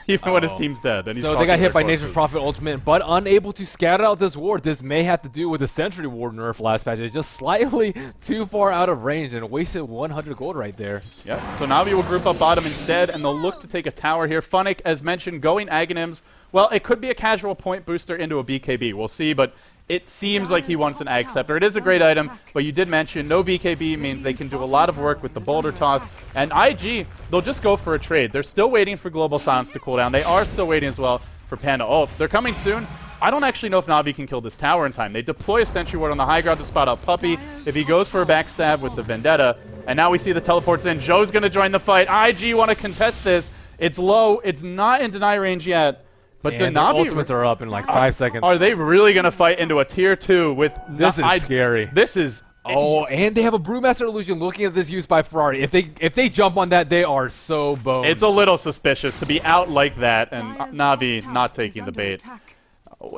Even when his team's dead. And so they got hit by Nature's Prophet Ultimate, but unable to scatter out this ward. This may have to do with the Sentry Ward nerf last patch. It's just slightly too far out of range and wasted 100 gold right there. Yep. So Navi will group up bottom instead, and they'll look to take a tower here. Funnick, as mentioned, going Aghanims. Well, it could be a casual point booster into a BKB. We'll see, but it seems like he wants an Ag Scepter. It is a great item, but you did mention no BKB means they can do a lot of work with the Boulder Toss. And IG, they'll just go for a trade. They're still waiting for Global Silence to cool down. They are still waiting as well for Panda ult. They're coming soon. I don't actually know if Navi can kill this tower in time. They deploy a Sentry Ward on the high ground to spot out Puppey. If he goes for a backstab with the Vendetta, and now we see the teleports in. Joe's going to join the fight. IG want to contest this. It's low. It's not in deny range yet. But and Navi ultimates are up in like 5 seconds. Are they really going to fight into a tier 2 with... This is scary. This is... Oh, and they have a Brewmaster Illusion looking at this use by Ferrari. If they jump on that, they are so boned. It's a little suspicious to be out like that and Navi not taking the bait.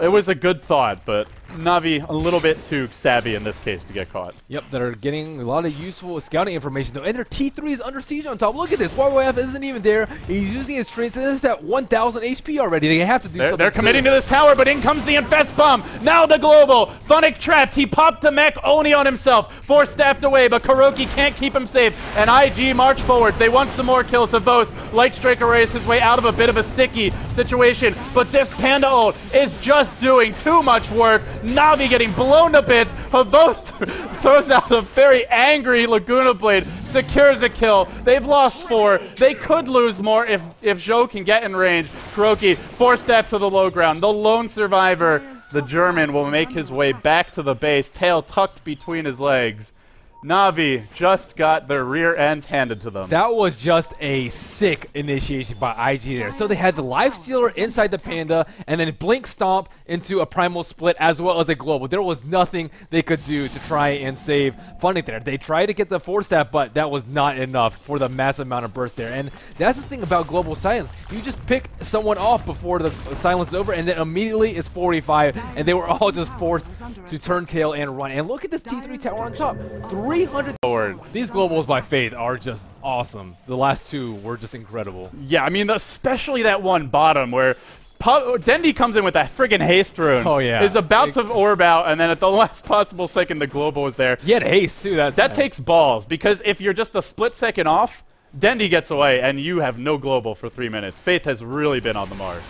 It was a good thought, but Navi a little bit too savvy in this case to get caught. Yep, they're getting a lot of useful scouting information though, and their T3 is under siege on top. Look at this, YYF isn't even there. He's using his traits, and it's at 1,000 HP already. They have to do something. They're committing to this tower, but in comes the Infest Bomb. Now the Global. Funnick trapped. He popped the mech only on himself. 4 staffed away, but Kuroki can't keep him safe. And IG march forwards. They want some more kills. Havos, Lightstrike arrays his way out of a bit of a sticky situation, but this Panda ult is just doing too much work. Navi getting blown to bits. Havos throws out a very angry Laguna Blade, secures a kill. They've lost 4. They could lose more if Zhou can get in range. Kuroki, 4 staff to the low ground. The lone survivor, the German, will make his way back to the base, tail tucked between his legs. Navi just got their rear ends handed to them. That was just a sick initiation by IG there. So they had the Lifestealer inside the Panda, and then Blink Stomp into a Primal Split as well as a Global. There was nothing they could do to try and save Funnick there. They tried to get the 4-stat, but that was not enough for the massive amount of burst there. And that's the thing about Global Silence. You just pick someone off before the silence is over, and then immediately it's 45, and they were all just forced to turn tail and run. And look at this T3 tower on top. 300 forward. These globals by Faith are just awesome. The last two were just incredible. Yeah, I mean, especially that one bottom where Dendi comes in with that friggin' haste rune. Oh, yeah. Is about to orb out, and then at the last possible second, the global was there. He had haste, too. That takes balls, because if you're just a split second off, Dendi gets away, and you have no global for 3 minutes. Faith has really been on the mark.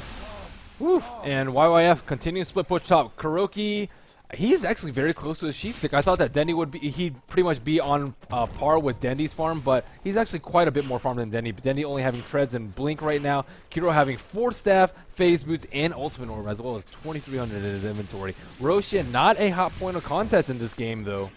Woof. And YYF continues split push top. Kuroki, he's actually very close to his Sheepstick. I thought that Dendi would be, he'd pretty much be on par with Dendi's farm, but he's actually quite a bit more farm than Dendi. But Dendi only having Treads and Blink right now. Kiro having 4 staff, Phase Boots, and Ultimate Orb, as well as 2,300 in his inventory. Roshan, not a hot point of contest in this game, though.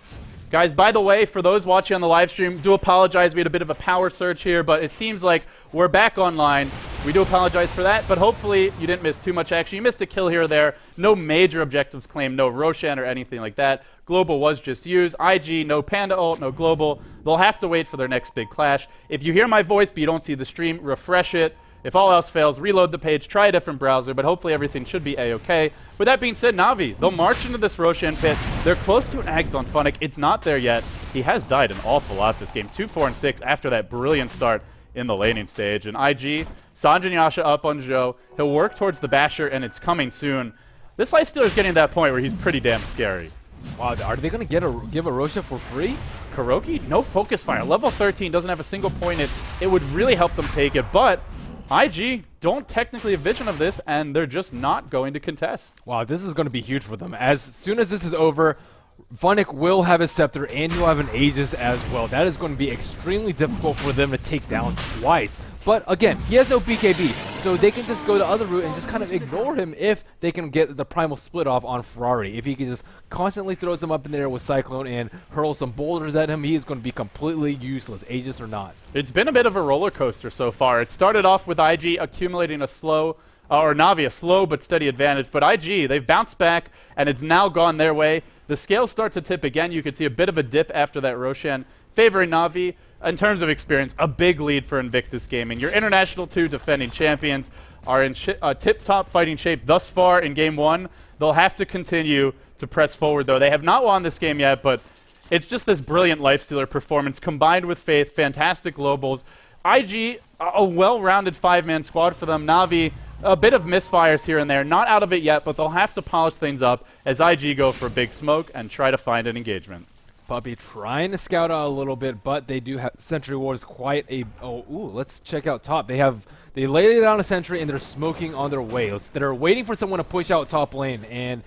Guys, by the way, for those watching on the live stream, do apologize. We had a bit of a power surge here, but it seems like we're back online. We do apologize for that, but hopefully you didn't miss too much action. You missed a kill here or there. No major objectives claimed, no Roshan or anything like that. Global was just used. IG, no Panda ult, no Global. They'll have to wait for their next big clash. If you hear my voice but you don't see the stream, refresh it. If all else fails, reload the page, try a different browser, but hopefully everything should be A-okay. With that being said, Navi, they'll march into this Roshan pit. They're close to an Ags on Funnick. It's not there yet. He has died an awful lot this game. 2, 4, and 6 after that brilliant start in the laning stage. And IG, Sanjin Yasha up on Zhou. He'll work towards the Basher, and it's coming soon. This Lifestealer is getting to that point where he's pretty damn scary. Wow, are they going to give a Roshan for free? Kuroki, no focus fire. Level 13 doesn't have a single point. It would really help them take it, but IG don't technically have vision of this, and they're just not going to contest. Wow, this is going to be huge for them. As soon as this is over, Funnick will have his Scepter, and he'll have an Aegis as well. That is going to be extremely difficult for them to take down twice. But again, he has no BKB, so they can just go the other route and just kind of ignore him if they can get the Primal Split off on Ferrari. If he can just constantly throw them up in there with Cyclone and hurl some boulders at him, he is going to be completely useless, Aegis or not. It's been a bit of a roller coaster so far. It started off with IG accumulating a slow, or Navi a slow but steady advantage, but IG, they've bounced back, and it's now gone their way. The scales start to tip again. You could see a bit of a dip after that Roshan, favoring Navi. In terms of experience, a big lead for Invictus Gaming. Your International 2 defending champions are in tip-top fighting shape thus far in Game 1. They'll have to continue to press forward, though. They have not won this game yet, but it's just this brilliant Lifestealer performance combined with Faith, fantastic globals. IG, a well-rounded 5-man squad for them. Navi, a bit of misfires here and there. Not out of it yet, but they'll have to polish things up as IG go for a big smoke and try to find an engagement. Puppy trying to scout out a little bit, but they do have Sentry Wars quite a... Oh, ooh, let's check out top. They laid down a Sentry, and they're smoking on their way. They're waiting for someone to push out top lane, and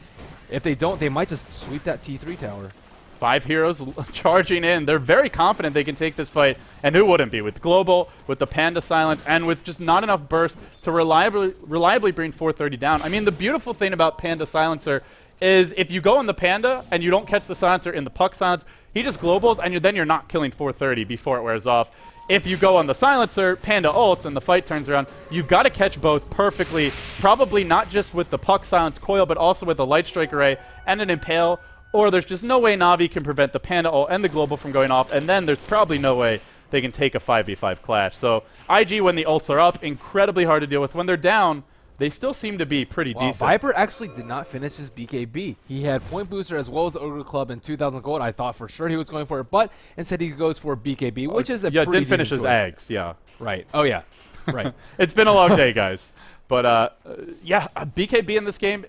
if they don't, they might just sweep that T3 tower. 5 heroes charging in. They're very confident they can take this fight, and who wouldn't be? With Global, with the Panda Silence, and with just not enough burst to reliably bring 430 down. I mean, the beautiful thing about Panda Silencer is if you go on the Panda and you don't catch the Silencer in the Puck Silence, he just globals, and then you're not killing 430 before it wears off. If you go on the Silencer, Panda ults, and the fight turns around, you've got to catch both perfectly, probably not just with the Puck Silence coil, but also with the Light Strike Array and an Impale, or there's just no way Navi can prevent the Panda ult and the global from going off, and then there's probably no way they can take a 5v5 clash. So IG, when the ults are up, incredibly hard to deal with. When they're down, they still seem to be pretty decent. Viper actually did not finish his BKB. He had Point Booster as well as Ogre Club and 2,000 gold. I thought for sure he was going for it, but instead he goes for BKB, which is a pretty didn't finish his choice. Ags, yeah. Right. Oh, yeah. Right. It's been a long day, guys. But, yeah, a BKB in this game,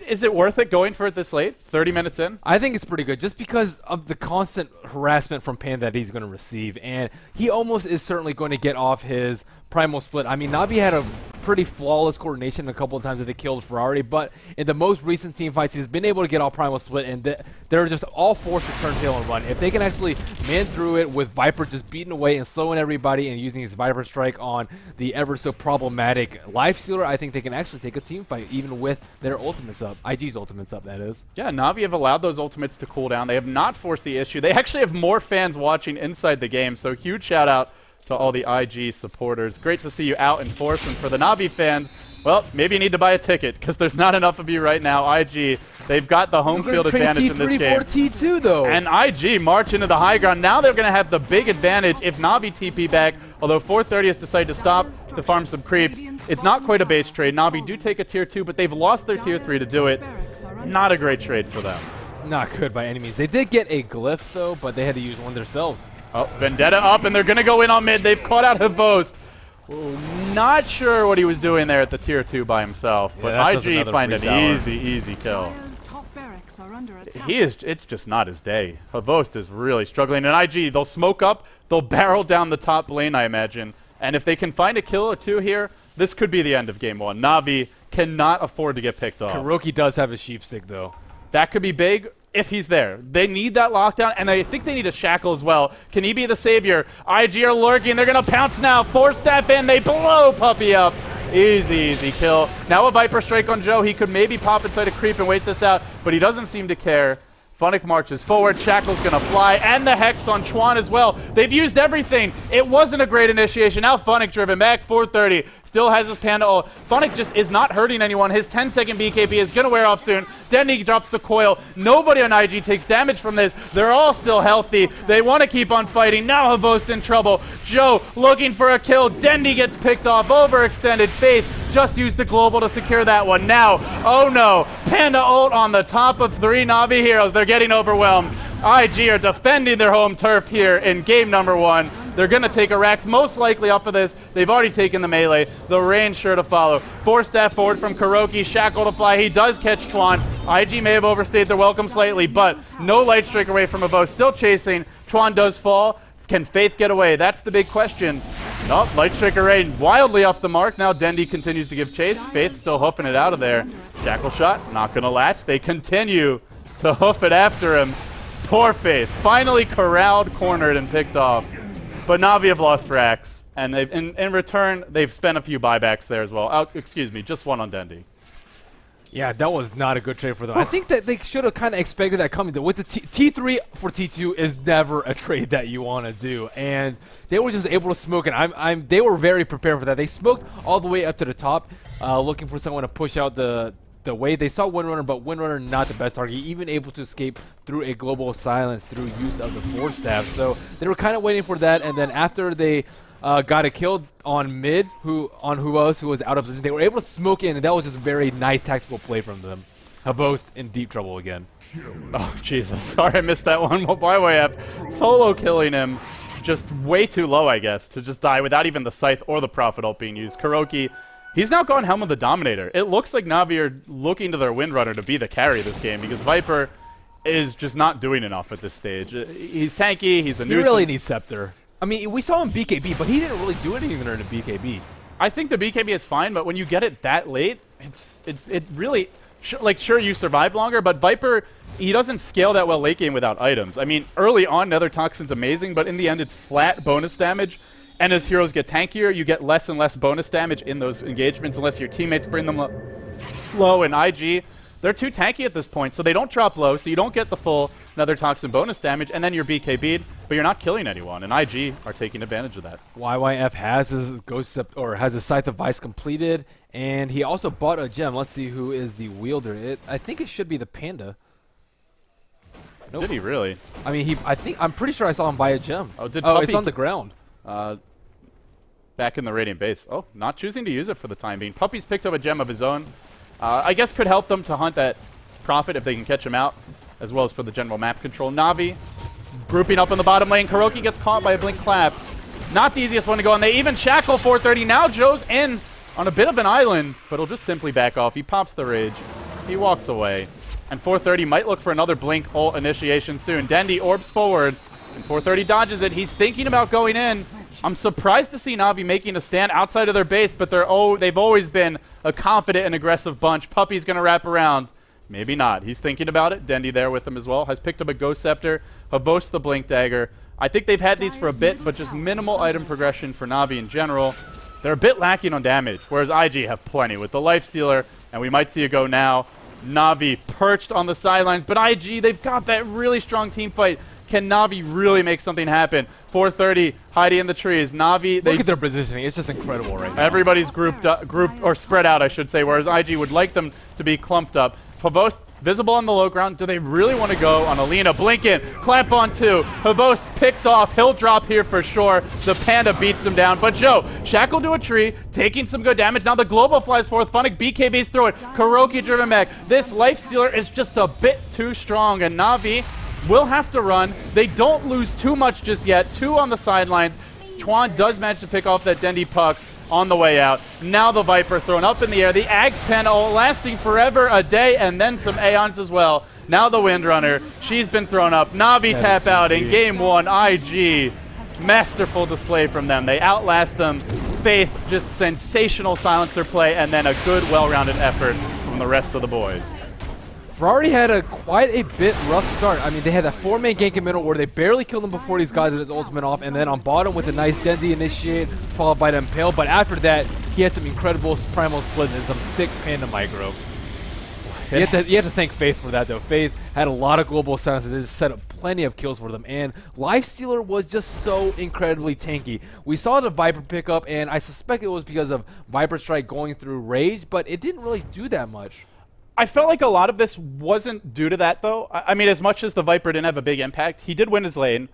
is it worth it going for it this late, 30 minutes in? I think it's pretty good just because of the constant harassment from Pan that he's going to receive, and he almost is certainly going to get off his Primal Split. I mean, Navi had a pretty flawless coordination a couple of times that they killed Ferrari, but in the most recent team fights, he's been able to get all primal split, and they're just all forced to turn tail and run. If they can actually man through it with Viper just beating away and slowing everybody and using his Viper Strike on the ever so problematic Life Stealer, I think they can actually take a team fight, even with their ultimates up. IG's ultimates up, that is. Yeah, Navi have allowed those ultimates to cool down. They have not forced the issue. They actually have more fans watching inside the game, so huge shout out to all the IG supporters. Great to see you out in force. And for the Navi fans, well, maybe you need to buy a ticket because there's not enough of you right now. IG, they've got the home field advantage in this game. T3 for T2 though. And IG march into the high ground. Now they're going to have the big advantage if Navi TP back. Although 430 has decided to stop to farm some creeps. It's not quite a base trade. Navi do take a tier 2, but they've lost their tier 3 to do it. Not a great trade for them. Not good by any means. They did get a glyph though, but they had to use one themselves. Oh, Vendetta up, and they're going to go in on mid. They've caught out Havost. Not sure what he was doing there at the tier 2 by himself, but IG find an easy kill. It's just not his day. Havost is really struggling, and IG, they'll smoke up, they'll barrel down the top lane, I imagine. And if they can find a kill or two here, this could be the end of game 1. Navi cannot afford to get picked off. Kuroki does have a sheep stick, though. That could be big if he's there. They need that lockdown, and I think they need a shackle as well. Can he be the savior? IG are lurking. They're going to pounce now. 4-step in. They blow Puppy up. Easy kill. Now a Viper Strike on Joe. He could maybe pop inside a creep and wait this out, but he doesn't seem to care. Funnick marches forward. Shackle's going to fly, and the Hex on Chuan as well. They've used everything. It wasn't a great initiation. Now Funnick driven back. 430. Still has his Panda ult. Funnick just is not hurting anyone. His 10-second BKB is going to wear off soon. Dendy drops the coil. Nobody on IG takes damage from this. They're all still healthy. They want to keep on fighting. Now Havost in trouble. Joe looking for a kill. Dendy gets picked off. Overextended. Faith just used the global to secure that one. Now, oh no, Panda ult on the top of 3 Navi heroes. They're getting overwhelmed. IG are defending their home turf here in game number 1. They're going to take a Rax, most likely off of this. They've already taken the melee. The rain sure to follow. 4-step forward from Kuroki. Shackle to fly. He does catch Chuan. IG may have overstayed their welcome slightly, but no light streak away from Evo. Still chasing. Chuan does fall. Can Faith get away? That's the big question. Nope, light strike array wildly off the mark. Now Dendy continues to give chase. Faith still hoofing it out of there. Shackle shot, not going to latch. They continue to hoof it after him. Poor Faith. Finally corralled, cornered, and picked off. But Navi have lost Rax, and they've in return, they've spent a few buybacks there as well. Oh, excuse me, just one on Dendy. Yeah, that was not a good trade for them. I think that they should have kind of expected that coming. With the T3 for T2 is never a trade that you want to do, and they were just able to smoke it. They were very prepared for that. They smoked all the way up to the top, looking for someone to push out the wave. They saw Windrunner, but Windrunner not the best target, even able to escape through a global silence through use of the 4-staff. So they were kind of waiting for that, and then after they got a kill on mid, who was out of position, they were able to smoke in, and that was just a very nice tactical play from them. Havost in deep trouble again. Oh, Jesus. Sorry I missed that one. YYF solo killing him just way too low, I guess, to just die without even the Scythe or the Prophet ult being used. Kuroki, he's now gone Helm of the Dominator. It looks like Navi are looking to their Windrunner to be the carry of this game because Viper is just not doing enough at this stage. He's tanky, he's a nuisance. He really needs Scepter. I mean, we saw him BKB, but he didn't really do anything during the BKB. I think the BKB is fine, but when you get it that late, it really, sure, you survive longer, but Viper, he doesn't scale that well late game without items. I mean, early on, Nether Toxin's amazing, but in the end, it's flat bonus damage. And as heroes get tankier, you get less and less bonus damage in those engagements unless your teammates bring them low. And IG, they're too tanky at this point, so they don't drop low, so you don't get the full Nether Toxin bonus damage, and then you're BKB'd, but you're not killing anyone, and IG are taking advantage of that. YYF has his Scythe of Vice completed, and he also bought a gem. Let's see who is the wielder. I think it should be the Panda. Nope. Did he really? I mean, I'm pretty sure I saw him buy a gem. Oh, it's on the ground. Back in the Radiant base. Oh, not choosing to use it for the time being. Puppy's picked up a gem of his own. I guess could help them to hunt that Prophet if they can catch him out, as well as for the general map control. Navi grouping up in the bottom lane. Kuroki gets caught by a Blink Clap. Not the easiest one to go on. They even shackle 430. Now Joe's in on a bit of an island, but he'll just simply back off. He pops the Rage. He walks away. And 430 might look for another Blink ult initiation soon. Dendy orbs forward, and 430 dodges it. He's thinking about going in. I'm surprised to see Navi making a stand outside of their base, but they've always been a confident and aggressive bunch. Puppy's going to wrap around. Maybe not. He's thinking about it. Dendi there with him as well. Has picked up a Ghost Scepter. Havos the Blink Dagger. I think they've had these for a bit, but just minimal item progression for Navi in general. They're a bit lacking on damage, whereas IG have plenty with the Lifestealer, and we might see a go now. Navi perched on the sidelines, but IG, they've got that really strong team fight. Can Navi really make something happen? 430 hiding in the trees. Navi, look at their positioning. It's just incredible right now. Everybody's grouped or spread out, I should say, whereas IG would like them to be clumped up. Favos visible on the low ground. Do they really want to go on Alina? Blink in. Clap on 2. Havos picked off. He'll drop here for sure. The Panda beats him down. But Joe, shackled to a tree, taking some good damage. Now the Global flies forth. Funnick BKB's through it. Kuroki driven mech. This Lifestealer is just a bit too strong, and Navi will have to run. They don't lose too much just yet. 2 on the sidelines. Chuan does manage to pick off that Dendi puck on the way out. Now the Viper thrown up in the air. The Axe panel lasting forever, a day, and then some Aeons as well. Now the Windrunner. She's been thrown up. Navi tap out in game 1. IG. Masterful display from them. They outlast them. Faith, just sensational silencer play, and then a good, well-rounded effort from the rest of the boys. Ferrari had quite a bit rough start. I mean, they had that 4-man gank in middle where they barely killed him before these guys had his ultimate off, and then on bottom with a nice Dendi initiate, followed by the Impale. But after that, he had some incredible primal splits and some sick Panda micro. You have to thank Faith for that, though. Faith had a lot of global silences. It set up plenty of kills for them, and Lifestealer was just so incredibly tanky. We saw the Viper pick up, and I suspect it was because of Viper Strike going through Rage, but it didn't really do that much. I felt like a lot of this wasn't due to that, though. I mean, as much as the Viper didn't have a big impact, he did win his lane.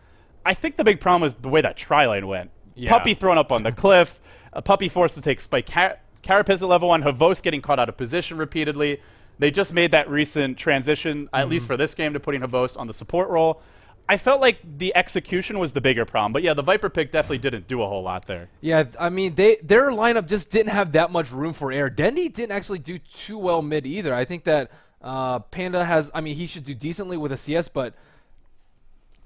I think the big problem was the way that tri-lane went. Yeah. Puppy thrown up on the cliff, a Puppy forced to take Spike Carapace at level 1, Havos getting caught out of position repeatedly. They just made that recent transition, at least for this game, to putting Havos on the support role. I felt like the execution was the bigger problem. But yeah, the Viper pick definitely didn't do a whole lot there. Yeah, I mean, their lineup just didn't have that much room for air. Dendi didn't actually do too well mid either. I think that Panda has, I mean, he should do decently with a CS, but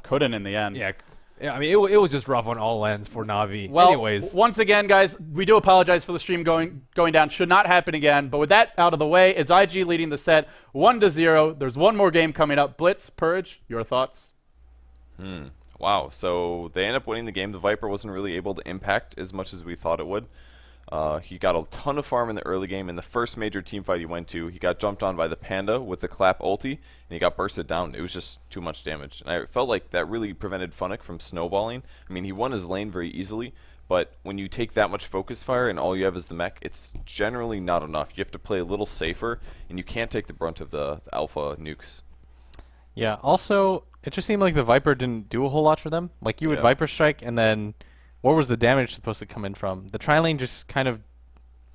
couldn't in the end. Yeah, I mean, it was just rough on all ends for Navi. Well, anyways, once again, guys, we do apologize for the stream going down. Should not happen again. But with that out of the way, it's IG leading the set 1-0. There's one more game coming up. Blitz, Purge, your thoughts? Wow, so they end up winning the game. The Viper wasn't really able to impact as much as we thought it would. He got a ton of farm in the early game. In the first major team fight he went to, he got jumped on by the Panda with the clap ulti, and he got bursted down. It was just too much damage. And I felt like that really prevented Funnick from snowballing. I mean, he won his lane very easily, but when you take that much focus fire and all you have is the mech, it's generally not enough. You have to play a little safer, and you can't take the brunt of the alpha nukes. Yeah, also, it just seemed like the Viper didn't do a whole lot for them. Like, you would Viper Strike, and then where was the damage supposed to come in from? The tri-lane just kind of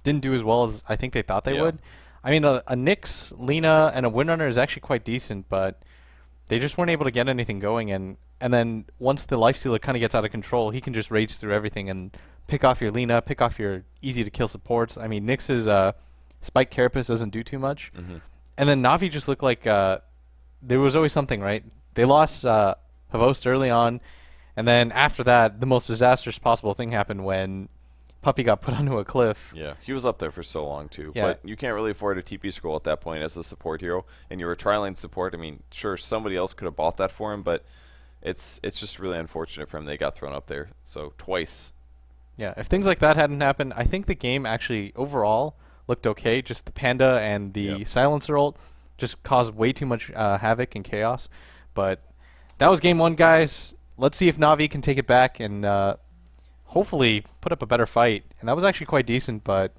didn't do as well as I think they thought they would. I mean, a Nyx, Lina, and a Windrunner is actually quite decent, but they just weren't able to get anything going. And then once the Lifestealer kind of gets out of control, he can just rage through everything and pick off your Lina, pick off your easy-to-kill supports. I mean, Nyx's Spike Carapace doesn't do too much. And then Navi just looked like there was always something, right? They lost Havost early on, and then after that, the most disastrous possible thing happened when Puppy got put onto a cliff. Yeah, he was up there for so long, too. Yeah. But you can't really afford a TP scroll at that point as a support hero, and you're a tri-lane support. I mean, sure, somebody else could have bought that for him, but it's just really unfortunate for him they got thrown up there. So, twice. Yeah, if things like that hadn't happened, I think the game actually, overall, looked okay. Just the Panda and the Silencer ult just caused way too much havoc and chaos. But that was game 1, guys. Let's see if Navi can take it back and hopefully put up a better fight. And that was actually quite decent, but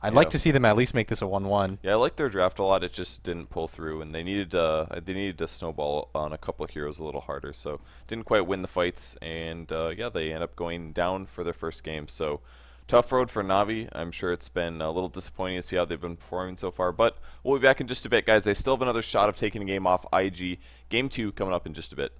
I'd like to see them at least make this a 1-1. Yeah, I like their draft a lot. It just didn't pull through, and they needed to snowball on a couple of heroes a little harder. So didn't quite win the fights, and yeah, they end up going down for their first game. So tough road for Navi. I'm sure it's been a little disappointing to see how they've been performing so far, but we'll be back in just a bit, guys. They still have another shot of taking a game off IG. Game 2 coming up in just a bit.